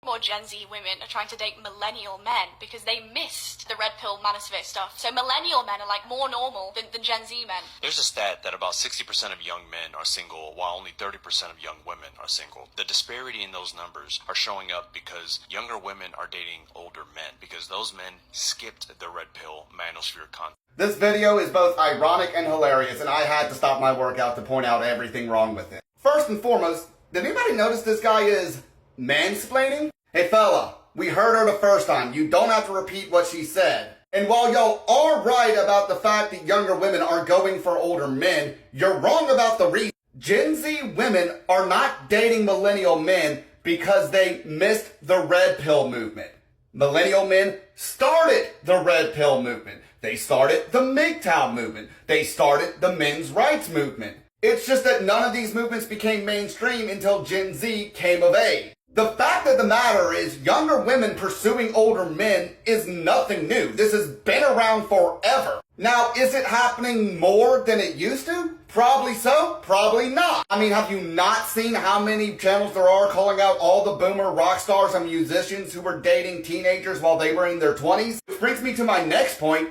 More Gen Z women are trying to date millennial men because they missed the red pill manosphere stuff. So millennial men are like more normal than Gen Z men. There's a stat that about 60% of young men are single, while only 30% of young women are single. The disparity in those numbers are showing up because younger women are dating older men, because those men skipped the red pill manosphere concept. This video is both ironic and hilarious, and I had to stop my workout to point out everything wrong with it. First and foremost, did anybody notice this guy is mansplaining? Hey fella, we heard her the first time. You don't have to repeat what she said. And while y'all are right about the fact that younger women are going for older men, you're wrong about the reason. Gen Z women are not dating millennial men because they missed the red pill movement. Millennial men started the red pill movement. They started the MGTOW movement. They started the men's rights movement. It's just that none of these movements became mainstream until Gen Z came of age. The fact of the matter is, younger women pursuing older men is nothing new. This has been around forever. Now, is it happening more than it used to? Probably so, probably not. I mean, have you not seen how many channels there are calling out all the boomer rock stars and musicians who were dating teenagers while they were in their 20s? Which brings me to my next point.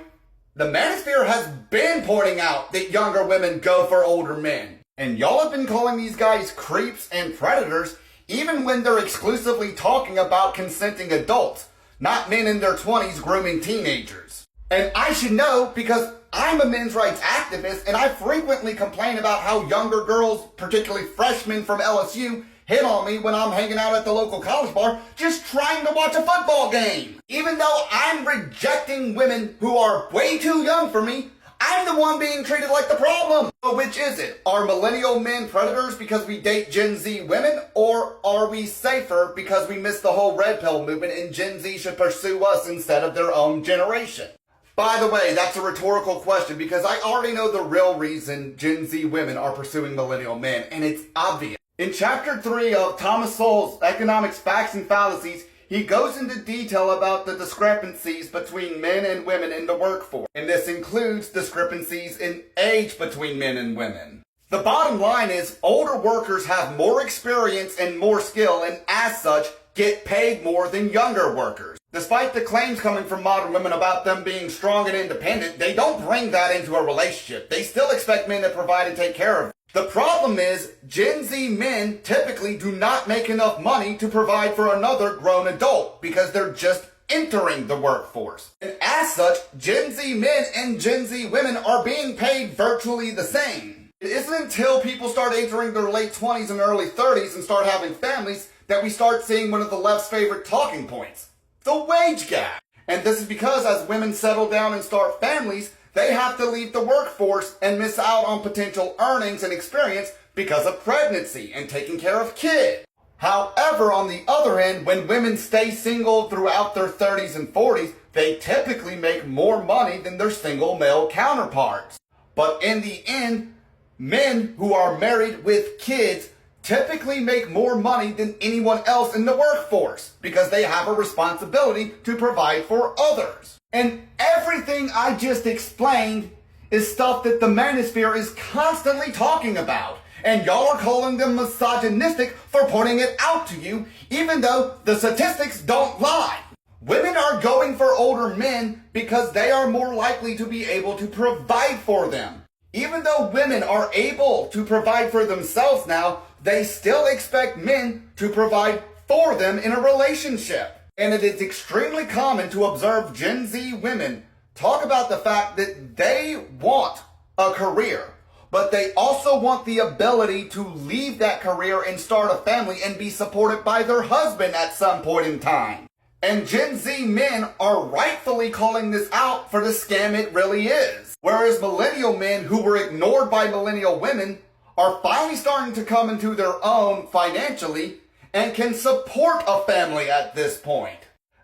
The manosphere has been pointing out that younger women go for older men. And y'all have been calling these guys creeps and predators even when they're exclusively talking about consenting adults, not men in their 20s grooming teenagers. And I should know because I'm a men's rights activist and I frequently complain about how younger girls, particularly freshmen from LSU, hit on me when I'm hanging out at the local college bar just trying to watch a football game. Even though I'm rejecting women who are way too young for me, I'm the one being treated like the problem. So which is it? Are millennial men predators because we date Gen Z women? Or are we safer because we missed the whole red pill movement and Gen Z should pursue us instead of their own generation? By the way, that's a rhetorical question because I already know the real reason Gen Z women are pursuing millennial men, and it's obvious. In chapter 3 of Thomas Sowell's Economics, Facts, and Fallacies, he goes into detail about the discrepancies between men and women in the workforce, and this includes discrepancies in age between men and women. The bottom line is older workers have more experience and more skill, and as such, get paid more than younger workers. Despite the claims coming from modern women about them being strong and independent, they don't bring that into a relationship. They still expect men to provide and take care of them. The problem is, Gen Z men typically do not make enough money to provide for another grown adult because they're just entering the workforce. And as such, Gen Z men and Gen Z women are being paid virtually the same. It isn't until people start entering their late 20s and early 30s and start having families that we start seeing one of the left's favorite talking points, the wage gap. And this is because as women settle down and start families, they have to leave the workforce and miss out on potential earnings and experience because of pregnancy and taking care of kids. However, on the other hand, when women stay single throughout their 30s and 40s, they typically make more money than their single male counterparts. But in the end, men who are married with kids typically make more money than anyone else in the workforce because they have a responsibility to provide for others. And everything I just explained is stuff that the manosphere is constantly talking about. And y'all are calling them misogynistic for pointing it out to you, even though the statistics don't lie. Women are going for older men because they are more likely to be able to provide for them. Even though women are able to provide for themselves now, they still expect men to provide for them in a relationship. And it is extremely common to observe Gen Z women talk about the fact that they want a career, but they also want the ability to leave that career and start a family and be supported by their husband at some point in time. And Gen Z men are rightfully calling this out for the scam it really is. Whereas millennial men who were ignored by millennial women are finally starting to come into their own financially and can support a family at this point.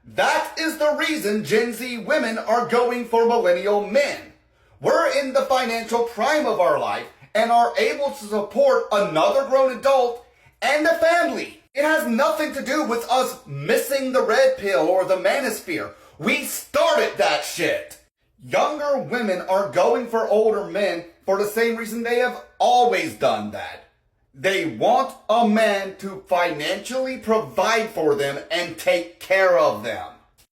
That is the reason Gen Z women are going for millennial men. We're in the financial prime of our life and are able to support another grown adult and a family. It has nothing to do with us missing the red pill or the manosphere. We started that shit. Younger women are going for older men for the same reason they have always done that. They want a man to financially provide for them and take care of them.